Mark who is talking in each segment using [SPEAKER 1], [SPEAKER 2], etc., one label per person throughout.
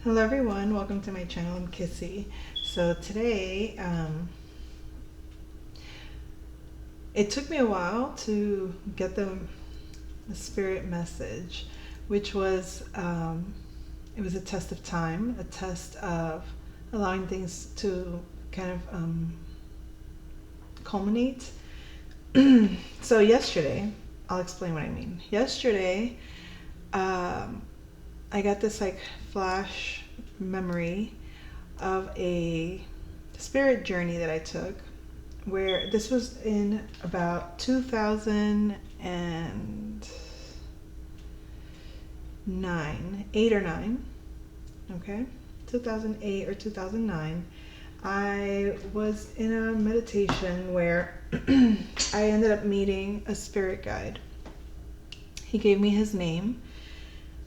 [SPEAKER 1] Hello everyone, welcome to my channel. I'm Kissy. So today, it took me a while to get the spirit message, which was, it was a test of time, a test of allowing things to kind of culminate. So yesterday, I'll explain what I mean. Yesterday, I got this like flash memory of a spirit journey that I took, where this was in about 2009, 8 or 9, okay? 2008 or 2009. I was in a meditation where I ended up meeting a spirit guide. He gave me his name,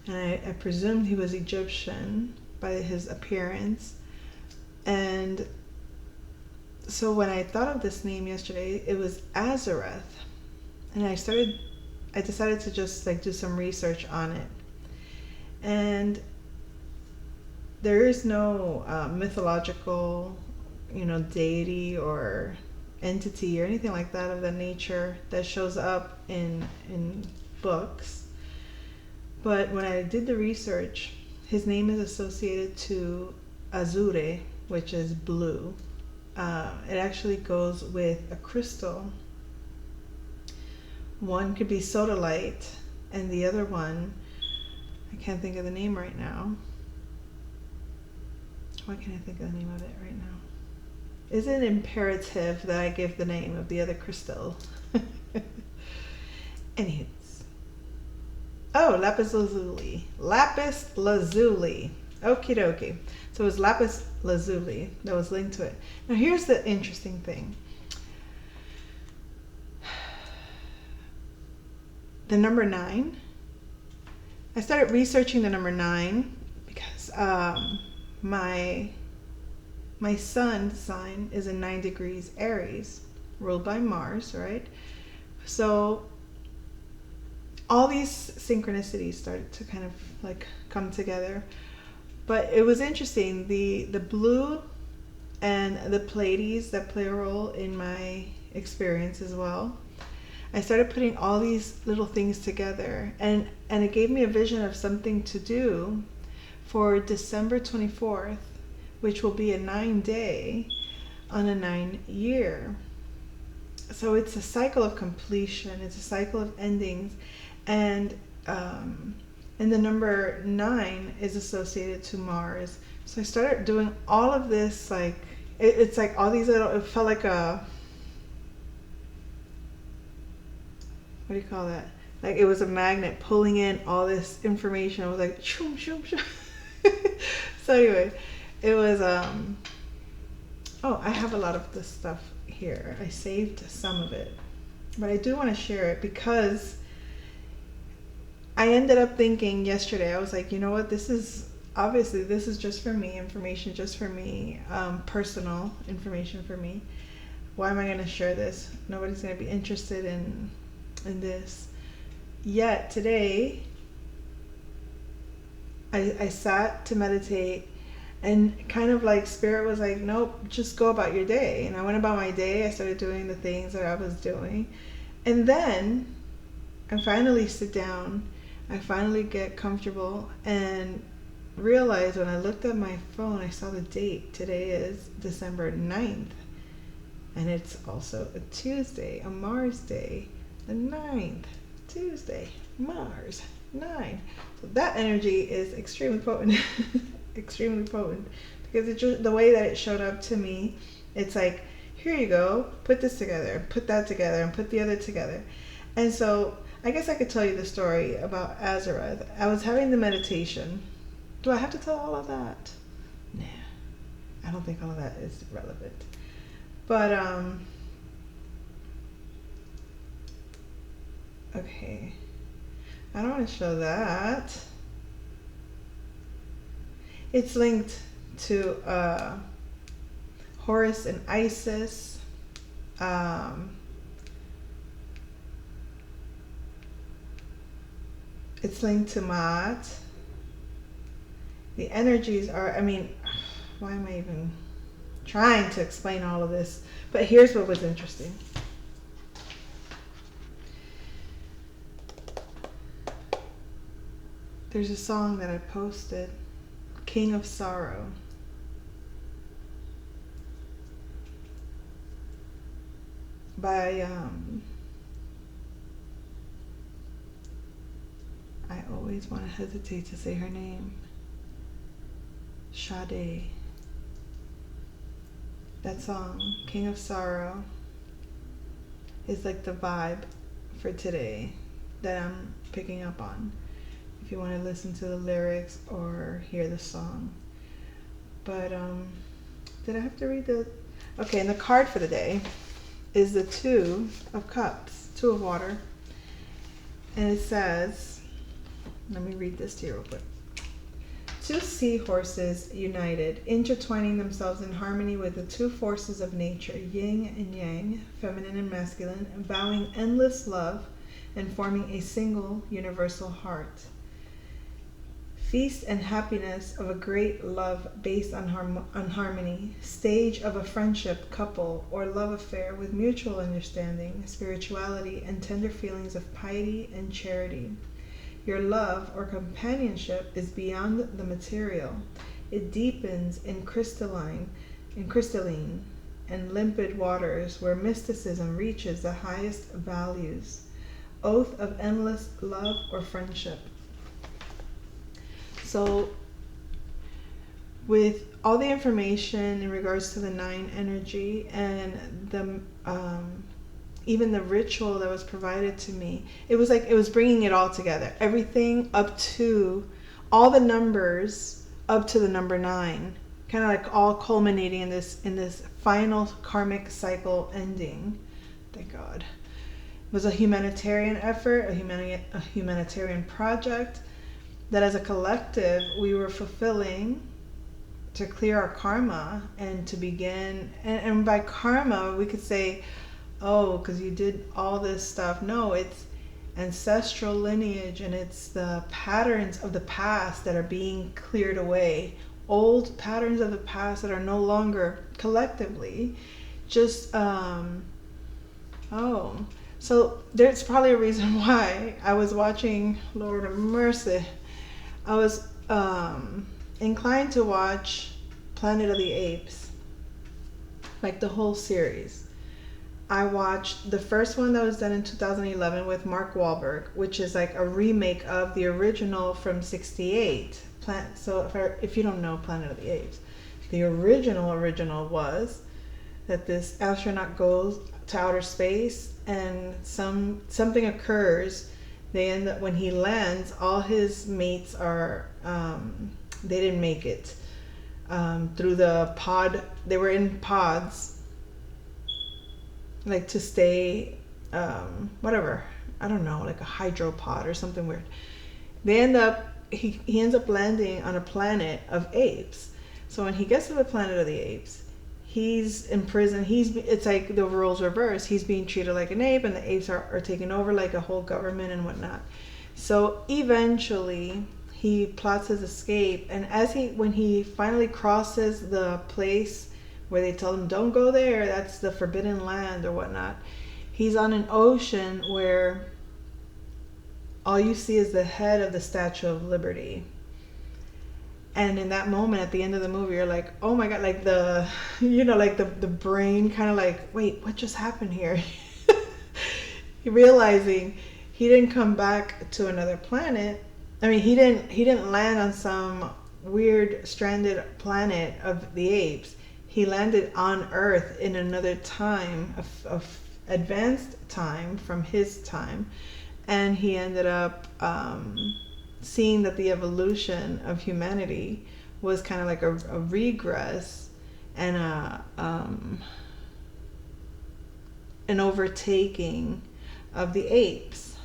[SPEAKER 1] and I presumed he was Egyptian by his appearance. And so when I thought of this name yesterday, it was Azareth. And I decided to just like do some research on it. And there is no mythological, deity or entity or anything like that of that nature that shows up in books. But when I did the research, his name is associated to azure, which is blue. It actually goes with a crystal. One could be sodalite, and the other one, I can't think of the name right now. Why can't I think of the name of it right now? Is it imperative that I give the name of the other crystal? Anywho. Oh, lapis lazuli. Lapis lazuli. Okie dokie. So it was lapis lazuli that was linked to it. Now here's the interesting thing. The number 9. I started researching the number 9 because my sun's sign is in 9 degrees Aries, ruled by Mars, right? So all these synchronicities started to kind of like come together. But it was interesting, the blue and the Pleiades that play a role in my experience as well. I started putting all these little things together, and it gave me a vision of something to do for December 24th, which will be a 9-day on a 9-year. So it's a cycle of completion, it's a cycle of endings. And the number 9 is associated to Mars. So I started doing all of this, like, it's like all these little, it felt like a, what do you call that? Like it was a magnet pulling in all this information. I was like, shoom, shoom, shoom. So anyway, it was, oh, I have a lot of this stuff here. I saved some of it. But I do want to share it because I ended up thinking yesterday, I was like, you know what, this is just for me, information just for me, personal information for me. Why am I going to share this? Nobody's going to be interested in this. Yet today, I sat to meditate, and kind of like spirit was like, nope, just go about your day. And I went about my day. I started doing the things that I was doing. And then I finally sit down. I finally get comfortable and realize when I looked at my phone, I saw the date. Today is December 9th. And it's also a Tuesday, a Mars day. The 9th, Tuesday, Mars, 9. So that energy is extremely potent. Extremely potent. Because it just, the way that it showed up to me, it's like, here you go, put this together, put that together, and put the other together. And so I guess I could tell you the story about Azareth. I was having the meditation. Do I have to tell all of that? Nah, I don't think all of that is relevant. But, okay. I don't want to show that. It's linked to Horus and Isis. It's linked to Maat. The energies are, I mean, why am I even trying to explain all of this? But here's what was interesting. There's a song that I posted, King of Sorrow. By, I always want to hesitate to say her name. Sade. That song, King of Sorrow, is like the vibe for today that I'm picking up on. If you want to listen to the lyrics or hear the song. But did I have to read the... Okay, and the card for the day is the Two of Cups, Two of Water. And it says, let me read this to you real quick. Two seahorses united, intertwining themselves in harmony with the two forces of nature, yin and yang, feminine and masculine, vowing endless love and forming a single universal heart. Feast and happiness of a great love based on harmony, stage of a friendship, couple, or love affair with mutual understanding, spirituality, and tender feelings of piety and charity. Your love or companionship is beyond the material. It deepens in crystalline and limpid waters where mysticism reaches the highest values. Oath of endless love or friendship. So with all the information in regards to the 9 energy and the even the ritual that was provided to me, it was like it was bringing it all together. Everything up to all the numbers up to the number 9, kind of like all culminating in this final karmic cycle ending. Thank God. It was a humanitarian effort, a humanitarian project that as a collective we were fulfilling to clear our karma and to begin, and by karma we could say, oh, because you did all this stuff. No, it's ancestral lineage, and it's the patterns of the past that are being cleared away. Old patterns of the past that are no longer collectively just so there's probably a reason why I was watching, Lord of Mercy, I was inclined to watch Planet of the Apes, like the whole series. I watched the first one that was done in 2011 with Mark Wahlberg, which is like a remake of the original from '68. So if you don't know Planet of the Apes, the original was that this astronaut goes to outer space and something occurs. They end up, when he lands, all his mates are they didn't make it through the pod. They were in pods, like to stay whatever, I don't know, like a hydropod or something weird. They end up he ends up landing on a planet of apes. So when he gets to the Planet of the Apes, he's in prison. It's like the roles reverse. He's being treated like an ape, and the apes are taking over like a whole government and whatnot. So eventually he plots his escape, and when he finally crosses the place where they tell him don't go there, that's the forbidden land or whatnot, he's on an ocean where all you see is the head of the Statue of Liberty. And in that moment, at the end of the movie, you're like, oh my God, like the brain kind of like, wait, what just happened here? Realizing he didn't come back to another planet. I mean, he didn't land on some weird stranded planet of the apes. He landed on Earth in another time, of advanced time from his time. And he ended up seeing that the evolution of humanity was kind of like a regress and an overtaking of the apes.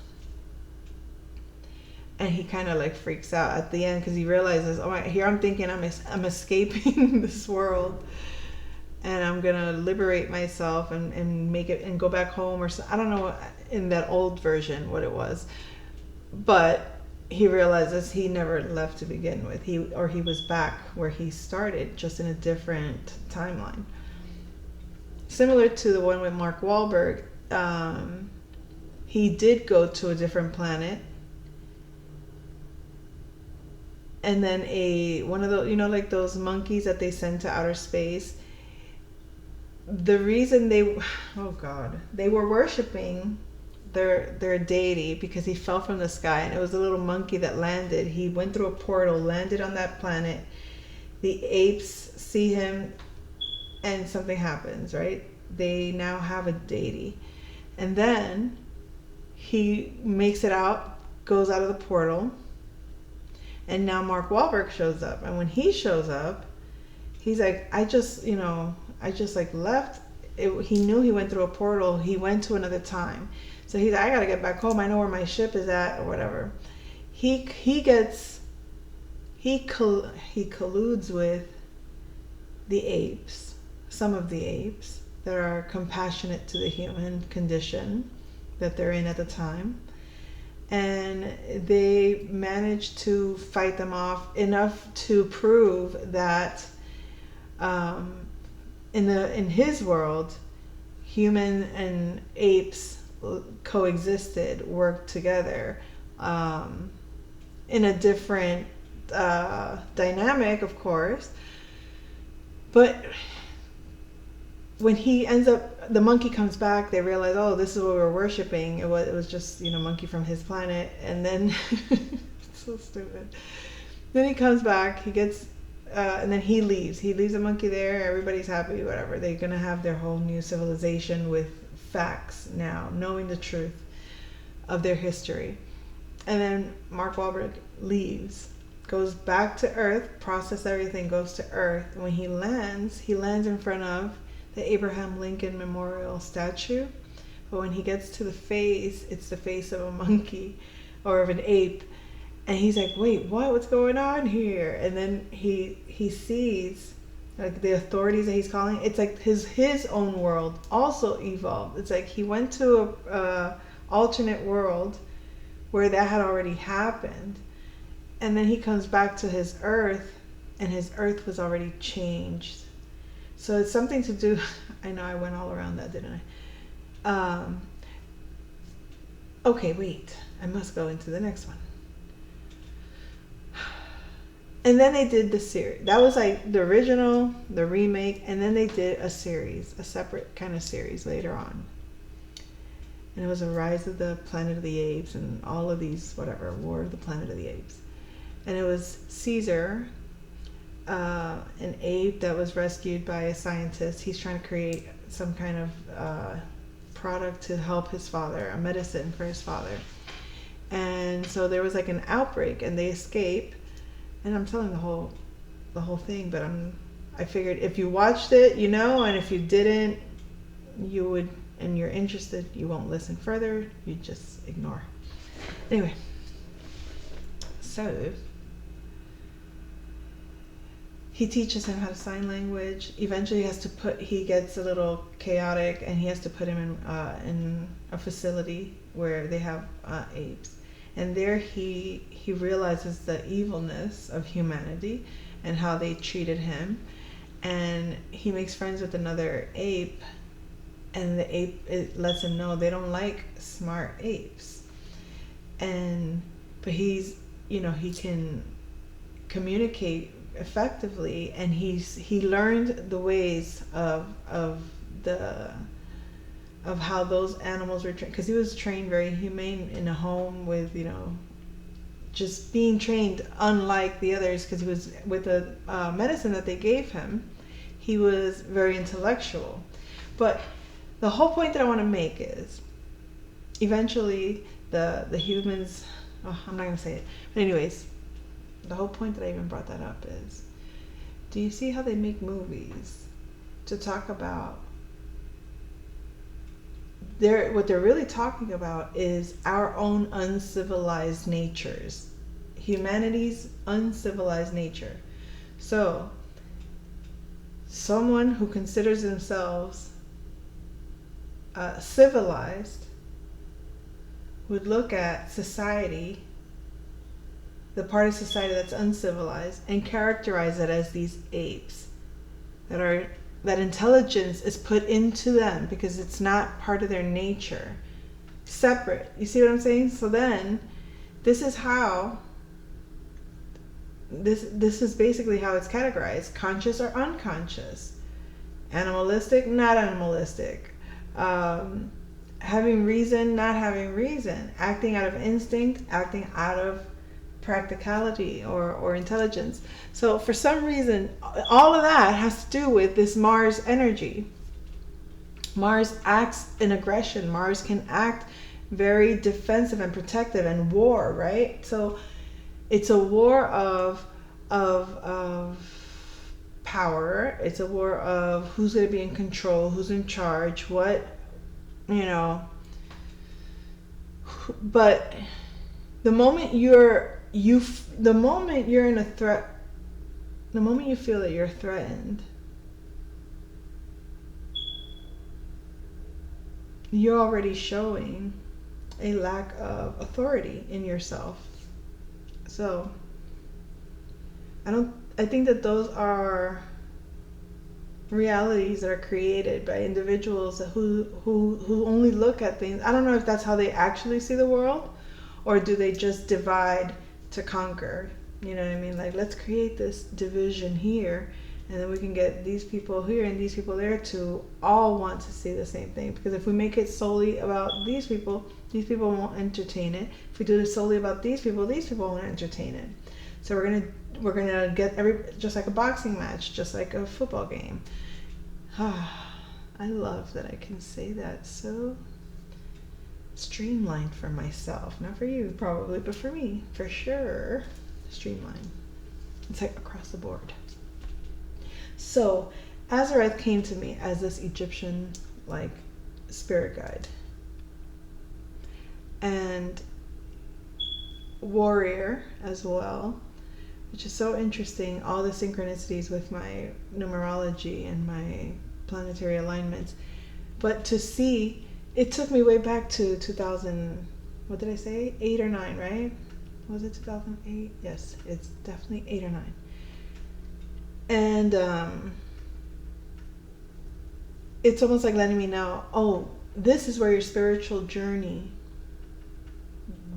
[SPEAKER 1] And he kind of like freaks out at the end because he realizes, oh, here I'm thinking I'm escaping this world, and I'm gonna liberate myself and make it and go back home, or so, I don't know in that old version what it was, but he realizes he never left to begin with. He was back where he started, just in a different timeline. Similar to the one with Mark Wahlberg, he did go to a different planet, and then one of those, like those monkeys that they send to outer space. The reason they were worshiping their deity because he fell from the sky, and it was a little monkey that landed. He went through a portal, landed on that planet. The apes see him, and something happens, right? They now have a deity. And then he makes it out, goes out of the portal, and now Mark Wahlberg shows up. And when he shows up, he's like, I just like left. He knew he went through a portal. He went to another time. So he's like, I gotta get back home. I know where my ship is at, or whatever. He colludes with the apes, some of the apes that are compassionate to the human condition that they're in at the time. And they manage to fight them off enough to prove that in his world, human and apes coexisted, worked together in a different dynamic, of course. But when he ends up, the monkey comes back, they realize, oh, this is what we were worshiping. It was just, monkey from his planet. And then, it's so stupid. Then he comes back, he gets, and then he leaves. He leaves the monkey there, everybody's happy, whatever. They're going to have their whole new civilization with facts now, knowing the truth of their history. And then Mark Wahlberg leaves, goes back to Earth, process everything, goes to Earth. And when he lands in front of the Abraham Lincoln Memorial statue. But when he gets to the face, it's the face of a monkey or of an ape. And he's like, wait, what's going on here? And then he sees like the authorities that he's calling. It's like his own world also evolved. It's like he went to a alternate world where that had already happened. And then he comes back to his Earth, and his Earth was already changed. So it's something to do. I know I went all around that, didn't I? Okay, wait. I must go into the next one. And then they did the series. That was like the original, the remake, and then they did a series, a separate kind of series later on. And it was a Rise of the Planet of the Apes and all of these, whatever, War of the Planet of the Apes. And it was Caesar, an ape that was rescued by a scientist. He's trying to create some kind of product to help his father, a medicine for his father. And so there was like an outbreak, and they escape. And I'm telling the whole thing, but I figured if you watched it, and if you didn't, you would, and you're interested, you won't listen further. You just ignore. Anyway, so he teaches him how to sign language. Eventually he gets a little chaotic, and he has to put him in a facility where they have apes. And there he realizes the evilness of humanity and how they treated him. And he makes friends with another ape, and the ape, it lets him know they don't like smart apes. But he's, he can communicate effectively, and he learned the ways of how those animals were trained, because he was trained very humane in a home with, just being trained unlike the others, because he was with the medicine that they gave him, he was very intellectual. But the whole point that I want to make is eventually the humans, I'm not going to say it, but anyways, the whole point that I even brought that up is, do you see how they make movies to talk about what they're really talking about is our own uncivilized natures, humanity's uncivilized nature. So someone who considers themselves civilized would look at society the part of society that's uncivilized, and characterize it as these apes that intelligence is put into them because it's not part of their nature. Separate. You see what I'm saying? So then this is how this is basically how it's categorized: conscious or unconscious, animalistic, not animalistic, having reason, not having reason, acting out of instinct, acting out of practicality or intelligence. So for some reason, all of that has to do with this Mars energy. Mars acts in aggression. Mars can act very defensive and protective and war, right? So it's a war of power. It's a war of who's going to be in control, who's in charge, what, you know. But the moment you're in a threat, the moment you feel that you're threatened, you're already showing a lack of authority in yourself. So I think that those are realities that are created by individuals who only look at things. I don't know if that's how they actually see the world, or do they just divide to conquer? You know what I mean? Like, let's create this division here, and then we can get these people here and these people there to all want to see the same thing. Because if we make it solely about these people won't entertain it. If we do it solely about these people won't entertain it. So we're gonna get just like a boxing match, just like a football game. I love that I can say that so streamlined for myself. Not for you probably, but for me, for sure. Streamlined. It's like across the board. So Azareth came to me as this Egyptian like spirit guide and warrior as well, which is so interesting. All the synchronicities with my numerology and my planetary alignments. But to see, it took me way back to 2000, what did I say? 8 or 9, right? Was it 2008? Yes, it's definitely 8 or 9. And it's almost like letting me know, oh, this is where your spiritual journey,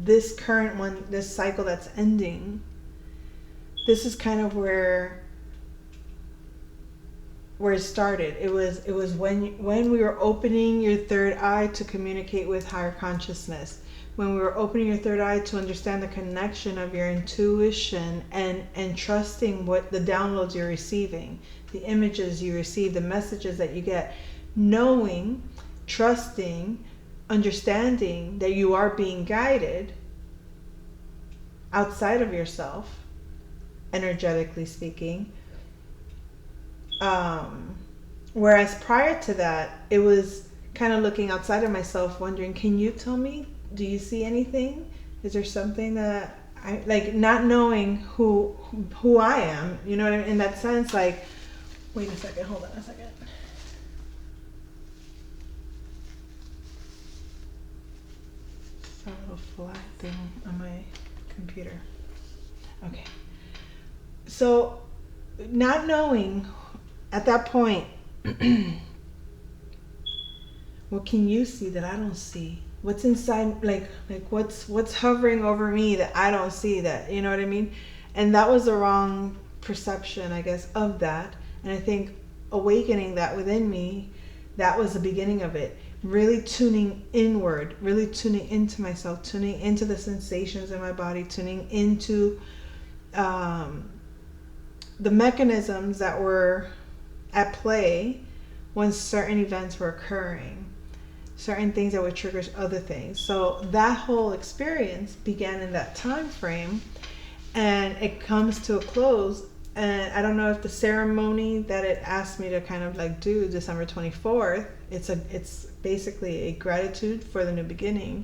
[SPEAKER 1] this current one, this cycle that's ending, this is kind of where it started. It was when we were opening your third eye to communicate with higher consciousness, when we were opening your third eye to understand the connection of your intuition and trusting what the downloads you're receiving, the images you receive, the messages that you get, knowing, trusting, understanding that you are being guided outside of yourself, energetically speaking. Whereas prior to that, it was kind of looking outside of myself, wondering, can you tell me? Do you see anything? Is there something that I like, not knowing who I am? You know what I mean? In that sense, like, wait a second, hold on a second. A little flat thing on my computer. Okay. So, not knowing at that point, what can you see that I don't see? What's inside, like what's hovering over me that I don't see, that, you know what I mean? And that was the wrong perception, I guess, of that. And I think awakening that within me, that was the beginning of it. Really tuning inward, really tuning into myself, tuning into the sensations in my body, tuning into the mechanisms that were at play when certain events were occurring, certain things that would trigger other things. So that whole experience began in that time frame, and it comes to a close. And I don't know if the ceremony that it asked me to kind of like do December 24th, it's basically a gratitude for the new beginning,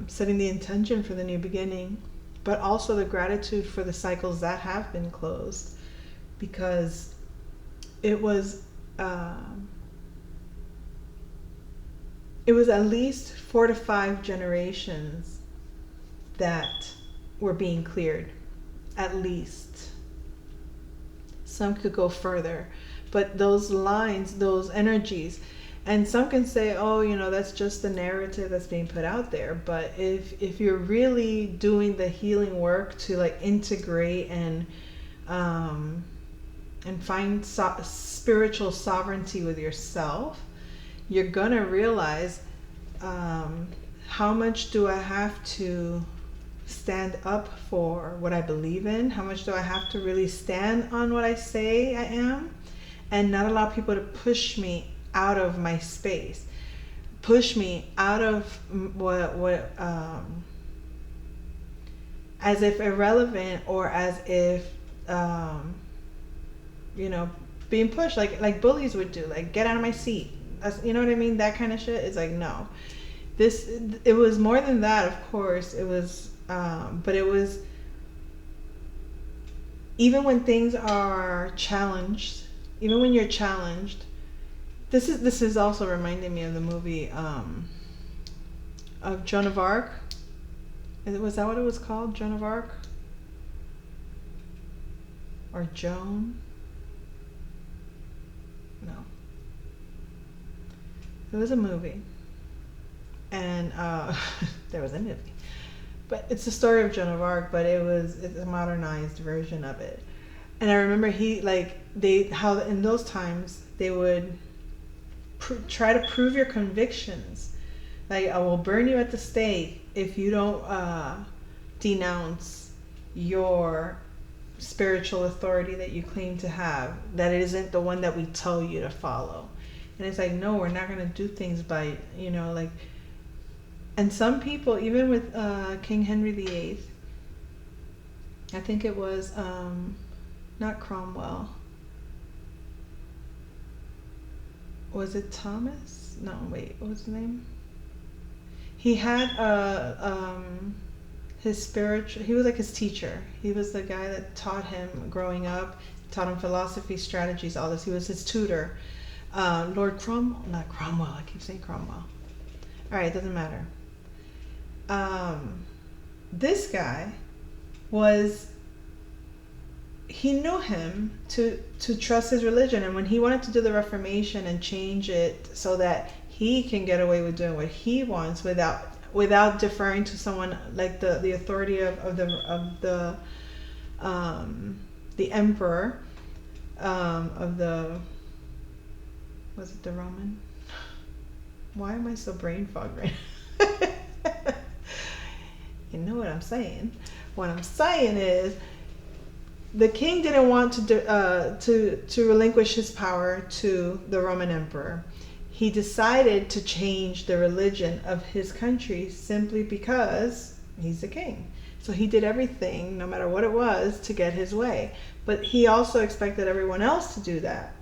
[SPEAKER 1] setting the intention for the new beginning, but also the gratitude for the cycles that have been closed, because it was at least 4 to 5 generations that were being cleared, at least. Some could go further, but those lines, those energies, and some can say, oh, that's just the narrative that's being put out there. But if you're really doing the healing work to like integrate and find spiritual sovereignty with yourself, you're gonna realize, how much do I have to stand up for what I believe in? How much do I have to really stand on what I say I am, and not allow people to push me out of my space, push me out of what as if irrelevant, or as if being pushed like bullies would do, like get out of my seat. You know what I mean? That kind of shit. It's like, no. It was more than that, of course. It was, but it was, even when things are challenged, even when you're challenged, this is also reminding me of the movie of Joan of Arc. Was that what it was called? Joan of Arc? Or Joan? No. It was a movie. And there was a movie. But it's the story of Joan of Arc, but it's a modernized version of it. And I remember how in those times they would try to prove your convictions. Like, I will burn you at the stake if you don't denounce your spiritual authority that you claim to have, that it isn't the one that we tell you to follow. And it's like, no, we're not going to do things by, and some people, even with King Henry VIII, I think it was not Cromwell. Was it Thomas? No, wait, what was his name? He had his spiritual, he was like his teacher. He was the guy that taught him growing up, taught him philosophy, strategies, all this. He was his tutor. Lord Cromwell, not Cromwell, I keep saying Cromwell. All right, doesn't matter. This guy he knew him to trust his religion, and when he wanted to do the Reformation and change it so that he can get away with doing what he wants without deferring to someone like the authority of the emperor, was it the Roman? Why am I so brain fogged right now? You know what I'm saying. What I'm saying is, the king didn't want to relinquish his power to the Roman emperor. He decided to change the religion of his country simply because he's the king. So he did everything, no matter what it was, to get his way. But he also expected everyone else to do that.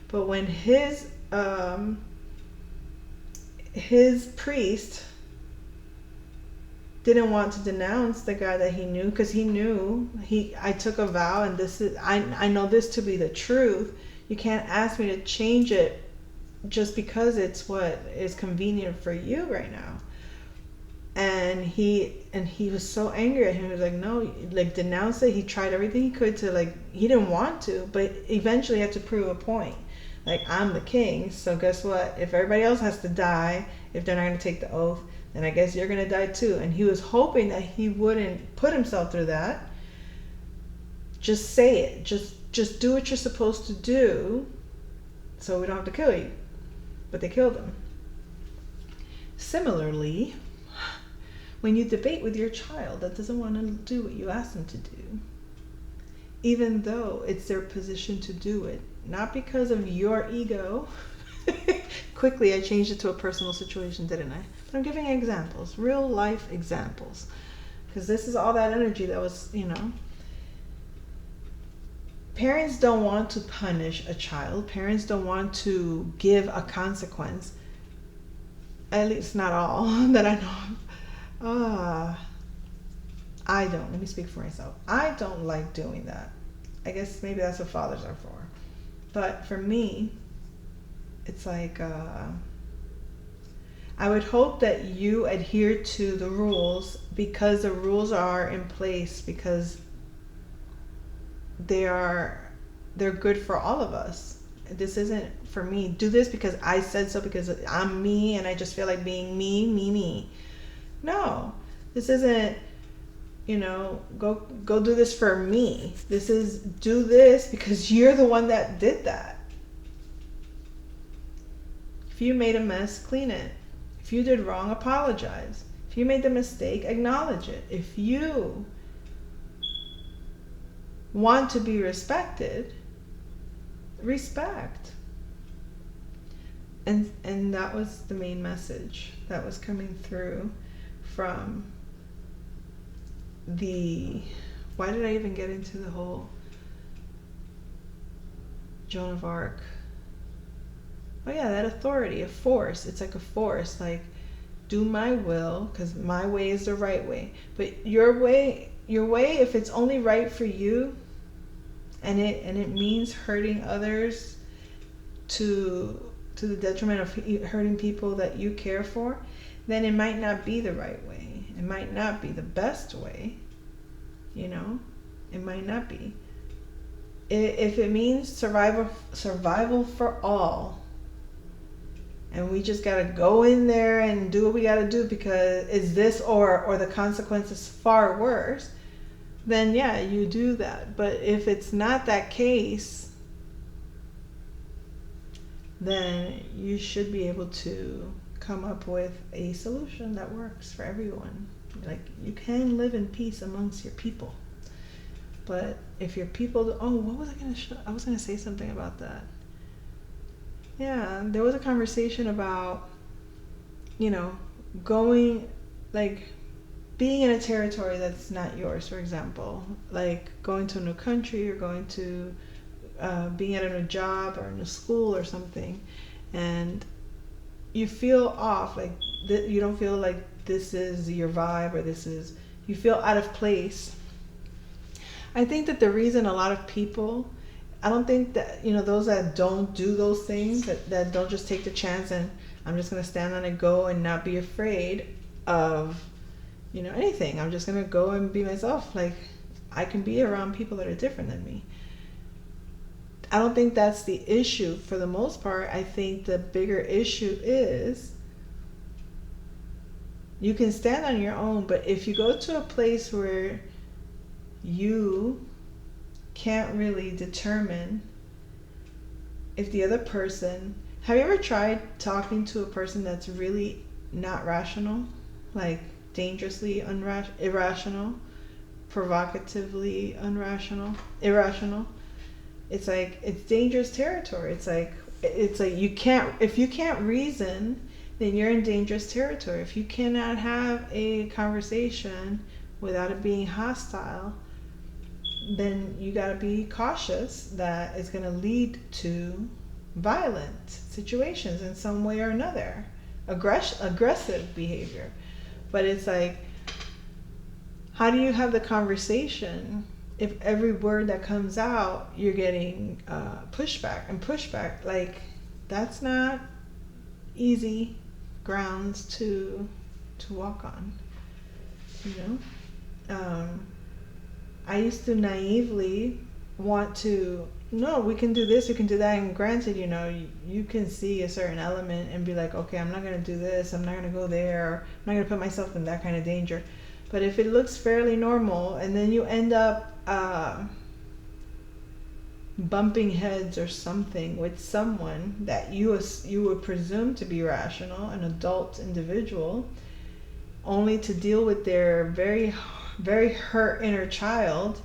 [SPEAKER 1] But when his priest didn't want to denounce the guy that he knew, because he knew I took a vow, and I know this to be the truth. You can't ask me to change it just because it's what is convenient for you right now. And he was so angry at him. He was like, no, like, denounce it. He tried everything he could to, he didn't want to, but eventually had to prove a point. Like, I'm the king, so guess what? If everybody else has to die, if they're not going to take the oath, then I guess you're going to die too. And he was hoping that he wouldn't put himself through that. Just say it. Just do what you're supposed to do so we don't have to kill you. But they killed him. Similarly, when you debate with your child that doesn't want to do what you ask them to do, even though it's their position to do it, not because of your ego. Quickly, I changed it to a personal situation, didn't I? But I'm giving examples, real life examples, because this is all that energy that was, Parents don't want to punish a child. Parents don't want to give a consequence. At least not all that I know of. I don't. Let me speak for myself. I don't like doing that. I guess maybe that's what fathers are for. But for me, it's like, I would hope that you adhere to the rules because the rules are in place, because they're good for all of us. This isn't for me. Do this because I said so, because I'm me and I just feel like being me. No. This isn't, go do this for me. This is do this because you're the one that did that. If you made a mess, clean it. If you did wrong, apologize. If you made the mistake, acknowledge it. If you want to be respected, respect. And that was the main message that was coming through from why did I even get into the whole Joan of Arc? Oh yeah, that authority, a force. It's like a force, like do my will because my way is the right way. But your way, if it's only right for you, and it means hurting others to the detriment of hurting people that you care for, then it might not be the right way. It might not be the best way. It might not be. If it means survival for all, and we just gotta go in there and do what we gotta do because it's this or the consequence is far worse, then yeah, you do that. But if it's not that case, then you should be able to come up with a solution that works for everyone. Like, you can live in peace amongst your people. But if your people, what was I going to I was going to say something about that. Yeah, there was a conversation about, going, like, being in a territory that's not yours, for example. Like, going to a new country or going to, being at a new job or in a school or something. And you feel off, like, you don't feel like this is your vibe or you feel out of place. I think that the reason a lot of people, I don't think that, those that don't do those things, that don't just take the chance and I'm just going to stand on and go and not be afraid of, anything. I'm just going to go and be myself. Like, I can be around people that are different than me. I don't think that's the issue for the most part. I think the bigger issue is you can stand on your own, but if you go to a place where you can't really determine if the other person, have you ever tried talking to a person that's really not rational, like dangerously irrational, provocatively irrational? It's like, it's dangerous territory. It's like if you can't reason, then you're in dangerous territory. If you cannot have a conversation without it being hostile, then you got to be cautious that it's going to lead to violent situations in some way or another, aggressive behavior. But it's like, how do you have the conversation if every word that comes out you're getting pushback? Like, that's not easy grounds to walk on. I used to naively want to, no, we can do this, we can do that, and granted, you can see a certain element and be like, okay, I'm not going to do this, I'm not going to go there, or I'm not going to put myself in that kind of danger. But if it looks fairly normal and then you end up bumping heads or something with someone that you would presume to be rational, an adult individual, only to deal with their very, very hurt inner child,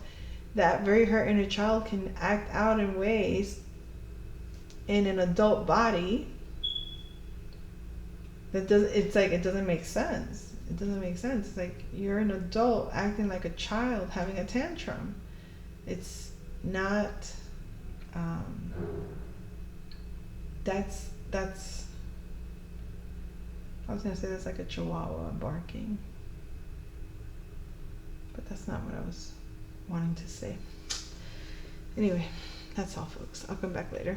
[SPEAKER 1] that very hurt inner child can act out in ways in an adult body that it doesn't make sense. It doesn't make sense. It's like, you're an adult acting like a child having a tantrum. It's not, that's, I was going to say that's like a chihuahua barking. But that's not what I was wanting to say. Anyway, that's all, folks. I'll come back later.